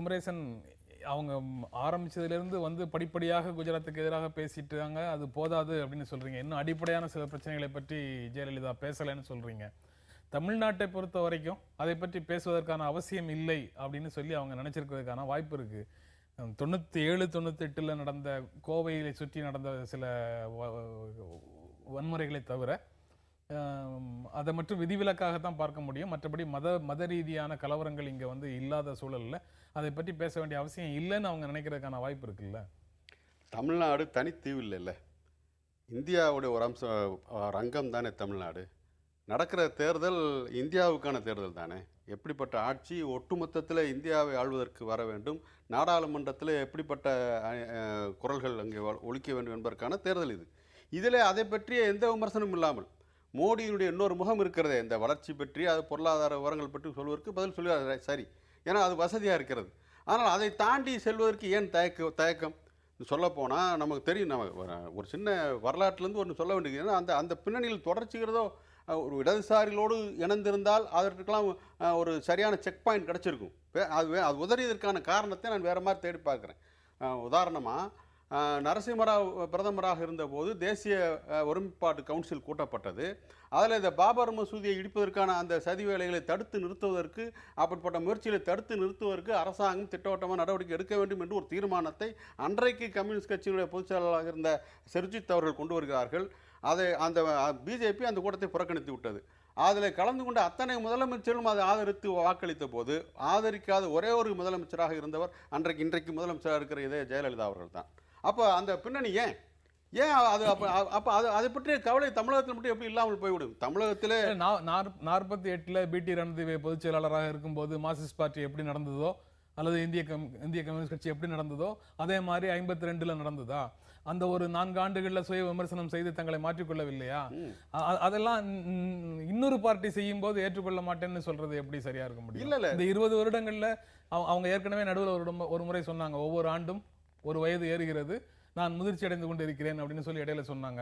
குமரேசன் அவங்க ஆரம்பிச்சதுலேருந்து வந்து படிப்படியாக குஜராத்துக்கு எதிராக பேசிட்டாங்க, அது போதாது அப்படின்னு சொல்றீங்க. இன்னும் அடிப்படையான சில பிரச்சனைகளை பற்றி ஜெயலலிதா பேசலைன்னு சொல்றீங்க. தமிழ்நாட்டை பொறுத்த வரைக்கும் அதை பற்றி பேசுவதற்கான அவசியம் இல்லை அப்படின்னு சொல்லி அவங்க நினைச்சிருக்கிறதுக்கான வாய்ப்பு இருக்கு. 97, 98ல நடந்த கோவையை சுற்றி நடந்த சில வன்முறைகளை தவிர அதை மட்டும் விதிவிலக்காகத்தான் பார்க்க முடியும். மற்றபடி மத ரீதியான கலவரங்கள் இங்க வந்து இல்லாத சூழல்ல அதை பற்றி பேச வேண்டிய அவசியம் இல்லைன்னு அவங்க நினைக்கிறதுக்கான வாய்ப்பு இருக்குல்ல. தமிழ்நாடு தனித்தீவு இல்லைல்ல, இந்தியாவுடைய ஒரு ரங்கம் தானே தமிழ்நாடு. நடக்கிற தேர்தல் இந்தியாவுக்கான தேர்தல் தானே. எப்படிப்பட்ட ஆட்சி ஒட்டுமொத்தத்தில் இந்தியாவை ஆள்வதற்கு வர வேண்டும், நாடாளுமன்றத்தில் எப்படிப்பட்ட குரல்கள் அங்கே ஒலிக்க வேண்டும் என்பதற்கான தேர்தல் இது. இதில் அதை பற்றிய எந்த விமர்சனமும் இல்லாமல் மோடியினுடைய இன்னொரு முகம் இருக்கிறதே, இந்த வளர்ச்சி பற்றி அது பொருளாதார விவரங்கள் பற்றி சொல்வதற்கு பதில் சொல்லுவார், சரி, ஏன்னா அது வசதியாக இருக்கிறது. ஆனால் அதை தாண்டி செல்வதற்கு ஏன் தயக்கம்? சொல்லப்போனால் நமக்கு தெரியும், நம்ம ஒரு சின்ன வரலாற்றுலேருந்து ஒன்று சொல்ல வேண்டியது. ஏன்னா அந்த பின்னணியில் தொடர்ச்சிகிறதோ ஒரு இடதுசாரிகளோடு இணைந்திருந்தால் அதற்கெல்லாம் ஒரு சரியான செக் பாயிண்ட் கிடச்சிருக்கும். அது உதறியதற்கான காரணத்தை நான் வேறு மாதிரி தேடி பார்க்குறேன். உதாரணமாக நரசிம்மராவ் பிரதமராக இருந்தபோது தேசிய ஒருமைப்பாட்டு கவுன்சில் கூட்டப்பட்டது. அதில் இந்த பாபர் மசூதியை இடிப்பதற்கான அந்த சதி வேலைகளை தடுத்து நிறுத்துவதற்கு, அப்படிப்பட்ட முயற்சிகளை தடுத்து நிறுத்துவதற்கு அரசாங்கம் திட்டவட்டமாக நடவடிக்கை எடுக்க வேண்டும் என்று ஒரு தீர்மானத்தை அன்றைக்கு கம்யூனிஸ்ட் கட்சியினுடைய பொதுச் செயலாளராக இருந்த செர்ஜித் அவர்கள் கொண்டு வருகிறார்கள். அந்த பிஜேபி அந்த கூட்டத்தை புறக்கணித்து விட்டது. அதில் கலந்து கொண்ட அத்தனை முதலமைச்சர்களும் அதை ஆதரித்து வாக்களித்த போது ஆதரிக்காத ஒரே ஒரு முதலமைச்சராக இருந்தவர் இன்றைக்கு முதலமைச்சராக இருக்கிற இதே ஜெயலலிதா அவர்கள் தான். அப்போ அந்த பின்னணி ஏன் அது அப்போ அதை பற்றிய கவலை தமிழகத்தில் மட்டும் எப்படி இல்லாமல் போய்விடும்? தமிழகத்திலே 48ல் பிடி ரணதீவை பொதுச் செயலாளராக இருக்கும்போது மார்க்சிஸ்ட் பார்ட்டி எப்படி நடந்ததோ, அல்லது இந்திய கம்யூனிஸ்ட் கட்சி எப்படி நடந்ததோ அதே மாதிரி 52ல் நடந்ததா? அந்த ஒரு 4 ஆண்டுகள்ல சுய விமர்சனம் செய்து தங்களை மாற்றிக்கொள்ளவில்லையா? அதெல்லாம் இன்னொரு பார்ட்டி செய்யும் போது ஏற்றுக்கொள்ள மாட்டேன்னு சொல்றது எப்படி சரியா இருக்க முடியும்? இந்த 20 வருடங்கள்ல அவங்க ஏற்கனவே நடுவில் ஒரு முறை சொன்னாங்க, ஒவ்வொரு ஆண்டும் ஒரு வயது ஏறுகிறது, நான் முதிர்ச்சி அடைந்து கொண்டு இருக்கிறேன் அப்படின்னு சொல்லி இடையில சொன்னாங்க.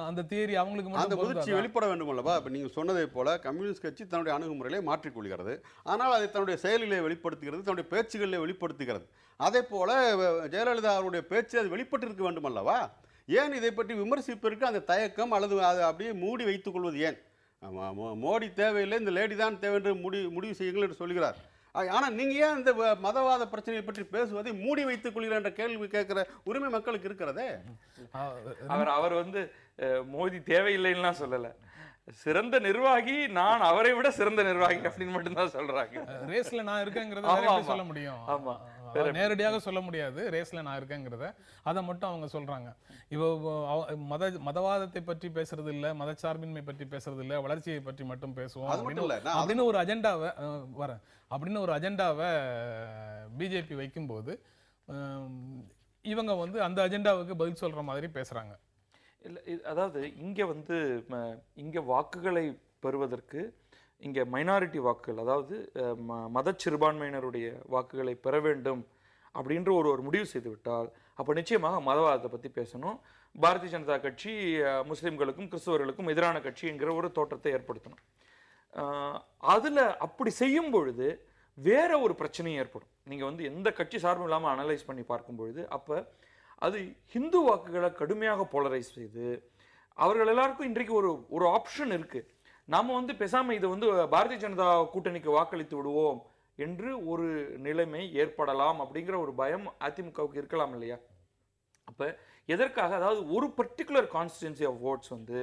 அந்த தியரி அவங்களுக்கு அந்த முதிர்ச்சி வெளிப்பட வேண்டும் அல்லவா? இப்போ நீங்கள் சொன்னதை போல கம்யூனிஸ்ட் கட்சி தன்னுடைய அணுகுமுறையிலே மாற்றிக்கொள்கிறது, ஆனால் அதை தன்னுடைய செயலிலே வெளிப்படுத்துகிறது, தன்னுடைய பேச்சுகளிலே வெளிப்படுத்துகிறது. அதே போல ஜெயலலிதா அவருடைய பேச்சு அது வெளிப்பட்டிருக்க வேண்டும் அல்லவா? ஏன் இதை பற்றி விமர்சிப்பதற்கு அந்த தயக்கம், அல்லது அதை அப்படியே மூடி வைத்துக் கொள்வது ஏன்? மோடி தேவையில்லை, இந்த லேடி தான் தேவை என்று முடிவு செய்யுங்கள் என்று சொல்கிறார். ஆனால் நீங்கள் ஏன் இந்த மதவாத பிரச்சனையை பற்றி பேசுவதை மூடி வைத்துக் கொள்கிற என்ற கேள்வி கேட்கிற உரிமை மக்களுக்கு இருக்கிறதே. அவர் வந்து மோடி தேவையில்லைன்னா சொல்லல, சிறந்த நிர்வாகி, நான் அவரை விட சிறந்த நிர்வாகி அப்படின்னு மட்டும்தான் சொல்றாங்க. ரேஸ்ல நான் இருக்கேங்கிறத சொல்ல முடியும். ஆமா, நேரடியாக சொல்ல முடியாது ரேஸ்ல நான் இருக்கேங்கிறத, அதை மட்டும் அவங்க சொல்றாங்க. இப்போ மதவாதத்தை பற்றி பேசுறது இல்ல, மதச்சார்பின்மை பற்றி பேசுறது இல்ல, வளர்ச்சியை பற்றி மட்டும் பேசுவோம் அப்படின்னு ஒரு அஜெண்டாவை பிஜேபி வைக்கும்போது இவங்க வந்து அந்த அஜெண்டாவுக்கு பதில் சொல்ற மாதிரி பேசுறாங்க. இல்லை, அதாவது இங்கே வாக்குகளை பெறுவதற்கு, இங்கே மைனாரிட்டி வாக்குகள், அதாவது மத சிறுபான்மையினருடைய வாக்குகளை பெற வேண்டும் அப்படின்ற ஒரு முடிவு செய்து விட்டால் அப்போ நிச்சயமாக மதவாதத்தை பற்றி பேசணும். பாரதிய ஜனதா கட்சி முஸ்லீம்களுக்கும் கிறிஸ்தவர்களுக்கும் எதிரான கட்சி என்கிற ஒரு தோற்றத்தை ஏற்படுத்தணும். அதில் அப்படி செய்யும் பொழுது வேற ஒரு பிரச்சனையும் ஏற்படும். நீங்கள் வந்து எந்த கட்சி சார்பும் இல்லாமல் அனலைஸ் பண்ணி பார்க்கும் பொழுது அப்போ அது ஹிந்து வாக்குகளை கடுமையாக போலரைஸ் செய்து அவர்கள் எல்லாருக்கும் இன்றைக்கு ஒரு ஆப்ஷன் இருக்கு, நாம வந்து பேசாம இதை வந்து பாரதிய ஜனதா கூட்டணிக்கு வாக்களித்து விடுவோம் என்று ஒரு நிலைமை ஏற்படலாம் அப்படிங்கிற ஒரு பயம் அதிமுகவுக்கு இருக்கலாம் இல்லையா? அப்ப எதற்காக, அதாவது ஒரு பர்டிகுலர் கான்ஸ்டிடுவன்சி ஆஃப் ஓட்ஸ் வந்து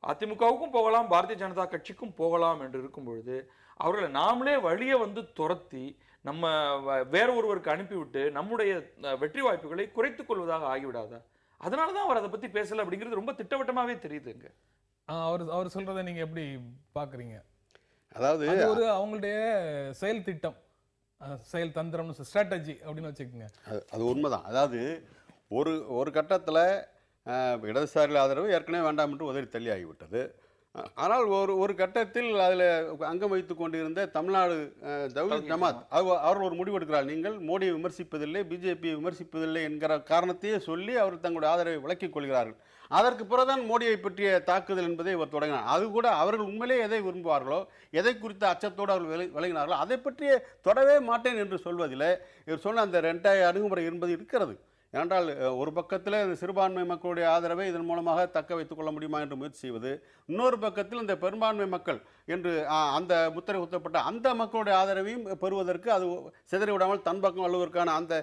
அதிமுகவுக்கும் போகலாம் பாரதிய ஜனதா கட்சிக்கும் போகலாம் என்று இருக்கும் பொழுது அவர்களை நாமளே வழியை வந்து துரத்தி நம்ம வேற ஒருவருக்கு அனுப்பிவிட்டு நம்முடைய வெற்றி வாய்ப்புகளை குறைத்துக் கொள்வதாக ஆகிவிடாதா? அதனாலதான் அவர் அதை பத்தி பேசல அப்படிங்கிறது ரொம்ப திட்டவட்டமாவே தெரியுதுங்க. அவர் சொல்றதை நீங்க எப்படி பாக்குறீங்க? அதாவது ஒரு அவங்களுடைய செயல் திட்டம், செயல் தந்திரம், ஸ்ட்ராட்டஜி அப்படின்னு வச்சுக்கோங்க. அது உண்மைதான். அதாவது ஒரு கட்டத்தில் இடதுசாரி ஆதரவு ஏற்கனவே வேண்டாம் என்று உதறி தள்ளி ஆகிவிட்டது. ஆனால் ஒரு கட்டத்தில் அதில் அங்கம் வைத்து கொண்டிருந்த தமிழ்நாடு தவ்ஹீத் ஜமாத் அவர்கள் ஒரு முடிவு எடுக்கிறார், நீங்கள் மோடியை விமர்சிப்பதில்லை, பிஜேபியை விமர்சிப்பதில்லை என்கிற காரணத்தையே சொல்லி அவர் தங்களுடைய ஆதரவை விலக்கிக் கொள்கிறார்கள். அதற்கு பிறகுதான் மோடியை பற்றிய தாக்குதல் என்பதை இவர் தொடங்கினார். அது கூட அவர்கள் உண்மையிலே எதை விரும்புவார்களோ, எதை குறித்த அச்சத்தோடு அவர்கள் விலகினார்களோ அதை பற்றியே தொடவே மாட்டேன் என்று சொல்வதில் இவர் சொன்ன அந்த 2 அணுகுமுறை என்பது இருக்கிறது. ஏனென்றால் ஒரு பக்கத்தில் இந்த சிறுபான்மை மக்களுடைய ஆதரவை இதன் மூலமாக தக்க வைத்துக் கொள்ள முடியுமா என்று முயற்சி செய்வது, இன்னொரு பக்கத்தில் இந்த பெரும்பான்மை மக்கள் என்று அந்த முத்திரை குத்தப்பட்ட அந்த மக்களுடைய ஆதரவையும் பெறுவதற்கு அது சிதறிவிடாமல் தன் பக்கம் வருவதற்கான அந்த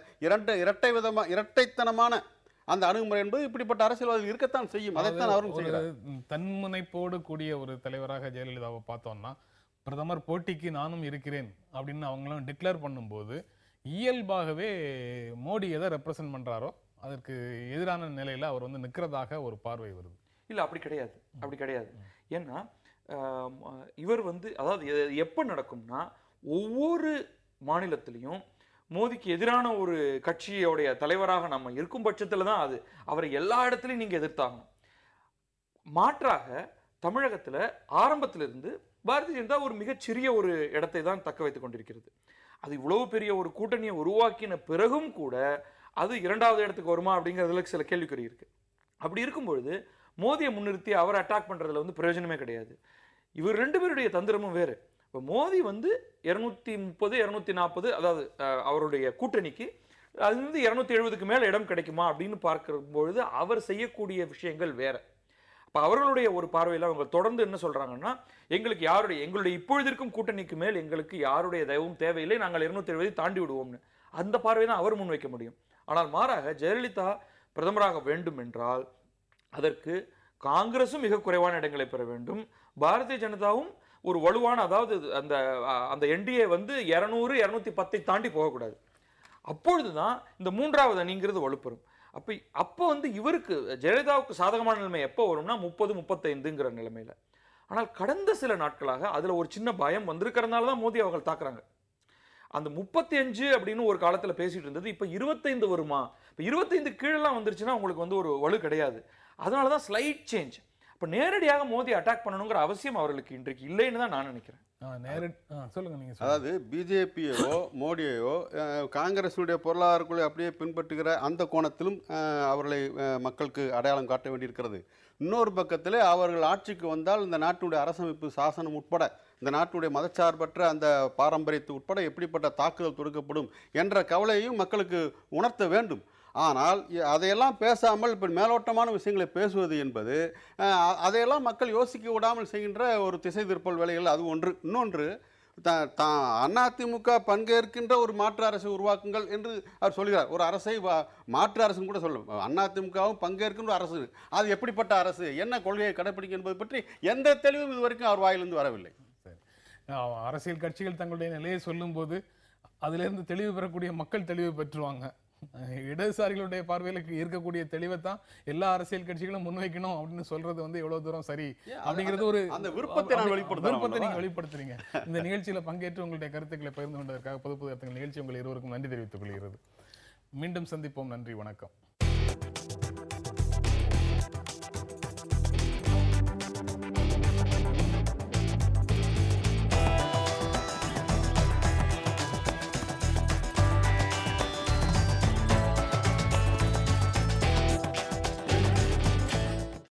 இரட்டைத்தனமான அந்த அணுகுமுறை என்பது இப்படிப்பட்ட அரசியல்வாதிகள் இருக்கத்தான் செய்யும். அதைத்தான் அவரும் செய்கிறார். தன்முனைப்போடு கூடிய ஒரு தலைவராக ஜெயலலிதாவை பார்த்தோம்னா, பிரதமர் போட்டிக்கு நானும் இருக்கிறேன் அப்படின்னு அவங்களும் டிக்ளேர் பண்ணும்போது இயல்பாகவே மோடி எதை ரெப்ரசன்ட் பண்றாரோ அதற்கு எதிரான நிலையில அவர் வந்து நிற்கிறதாக ஒரு பார்வை வருது. இல்ல அப்படி கிடையாது. ஏன்னா இவர் வந்து அதாவது எப்ப நடக்கும்னா, ஒவ்வொரு மாநிலத்திலையும் மோடிக்கு எதிரான ஒரு கட்சியோடைய தலைவராக நம்ம இருக்கும் பட்சத்துல தான் அது அவரை எல்லா இடத்துலையும் நீங்க எதிர்த்தாகணும். மாற்றாக தமிழகத்துல ஆரம்பத்திலிருந்து பாரதிய ஜனதா ஒரு மிகச்சிறிய ஒரு இடத்தை தான் தக்க வைத்துக் கொண்டிருக்கிறது. அது இவ்வளவு பெரிய ஒரு கூட்டணியை உருவாக்கின பிறகும் கூட அது 2வது இடத்துக்கு வருமா அப்படிங்கிறதுல சில கேள்விக்குறி இருக்கு. அப்படி இருக்கும்பொழுது மோடியை முன்னிறுத்தி அவரை அட்டாக் பண்றதுல வந்து பிரயோஜனமே கிடையாது. இவர் 2 பேருடைய தந்திரமும் வேறு. இப்போ மோடி வந்து 230 240 அதாவது அவருடைய கூட்டணிக்கு அது வந்து 270க்கு மேல இடம் கிடைக்குமா அப்படின்னு பார்க்கும்பொழுது அவர் செய்யக்கூடிய விஷயங்கள் வேற. அப்போ அவர்களுடைய ஒரு பார்வையில் அவங்க தொடர்ந்து என்ன சொல்றாங்கன்னா, எங்களுடைய இப்பொழுது இருக்கும் கூட்டணிக்கு மேல் எங்களுக்கு யாருடைய தயவும் தேவையில்லை, நாங்கள் 270 தாண்டி விடுவோம்னு அந்த பார்வை தான் அவர் முன்வைக்க முடியும். ஆனால் மாறாக ஜெயலலிதா பிரதமராக வேண்டும் என்றால் அதற்கு காங்கிரசும் மிக குறைவான இடங்களை பெற வேண்டும், பாரதிய ஜனதாவும் ஒரு வலுவான அதாவது அந்த என்டிஏ வந்து 200 210 தாண்டி போகக்கூடாது. அப்பொழுதுதான் இந்த 3வது அணிங்கிறது வலுப்பெறும். அப்போ வந்து இவருக்கு ஜெயலலிதாவுக்கு சாதகமான நிலைமை எப்போ வரும்னா 30 35ங்கிற நிலைமையில. ஆனால் கடந்த சில நாட்களாக அதுல ஒரு சின்ன பயம் வந்திருக்கிறதுனால தான் மோடி அவர்கள் தாக்குறாங்க. அந்த 35 அப்படின்னு ஒரு காலத்துல பேசிட்டு இருந்தது இப்ப 25 வருமா, இப்ப 25 கீழெல்லாம் வந்துருச்சுன்னா உங்களுக்கு வந்து ஒரு வலு கிடையாது. அதனாலதான் ஸ்லைட் சேஞ்ச். இப்ப நேரடியாக மோடி அட்டாக் பண்ணணுங்கிற அவசியம் அவர்களுக்கு இன்றைக்கு இல்லைன்னு தான் நான் நினைக்கிறேன். சொல்லுங்க நீங்க. அதாவது பிஜேபியோ மோடியோ காங்கிரஸுடைய பொருளாதார கொள்கை அப்படியே பின்பற்றுகிற அந்த கோணத்திலும் அவர்களை மக்களுக்கு அடையாளம் காட்ட வேண்டியிருக்கிறது. இன்னொரு பக்கத்தில் அவர்கள் ஆட்சிக்கு வந்தால் இந்த நாட்டுடைய அரசமைப்பு சாசனம் உட்பட இந்த நாட்டுடைய மதச்சார்பற்ற அந்த பாரம்பரியத்தை உட்பட எப்படிப்பட்ட தாக்குதல் தொடுக்கப்படும் என்ற கவலையையும் மக்களுக்கு உணர்த்த வேண்டும். ஆனால் அதையெல்லாம் பேசாமல் இப்போ மேலோட்டமான விஷயங்களை பேசுவது என்பது அதையெல்லாம் மக்கள் யோசிக்க விடாமல் செய்கின்ற ஒரு திசை திருப்பல் வேலைகள் அது ஒன்று. இன்னொன்று அதிமுக பங்கேற்கின்ற ஒரு மாற்று அரசை உருவாக்குங்கள் என்று அவர் சொல்கிறார். ஒரு அரசை மாற்று அரசுன்னு கூட சொல்லும். அதிமுகவும் பங்கேற்கின்ற அரசு, அது எப்படிப்பட்ட அரசு, என்ன கொள்கையை கடைப்பிடிக்கும் என்பது பற்றி எந்த தெளிவும் இதுவரைக்கும் அவர் வாயிலிருந்து வரவில்லை. அரசியல் கட்சிகள் தங்களுடைய நிலையை சொல்லும் போது அதிலிருந்து தெளிவு பெறக்கூடிய மக்கள் தெளிவு பெற்றுவாங்க. இடதுசாரிகளுடைய பார்வையில் இருக்கக்கூடிய தெளிவை தான் எல்லா அரசியல் கட்சிகளும் முன்வைக்கணும் அப்படின்னு சொல்றது வந்து எவ்வளவு தூரம் சரி அப்படிங்கிறது ஒரு விருப்பத்தை நீங்க வெளிப்படுத்துறீங்க. இந்த நிகழ்ச்சியில பங்கேற்று உங்களுடைய கருத்துக்களை பகிர்ந்து கொண்டதற்காக பொது நிகழ்ச்சி உங்கள் இருவருக்கும் நன்றி தெரிவித்துக் கொள்கிறது. மீண்டும் சந்திப்போம். நன்றி, வணக்கம்.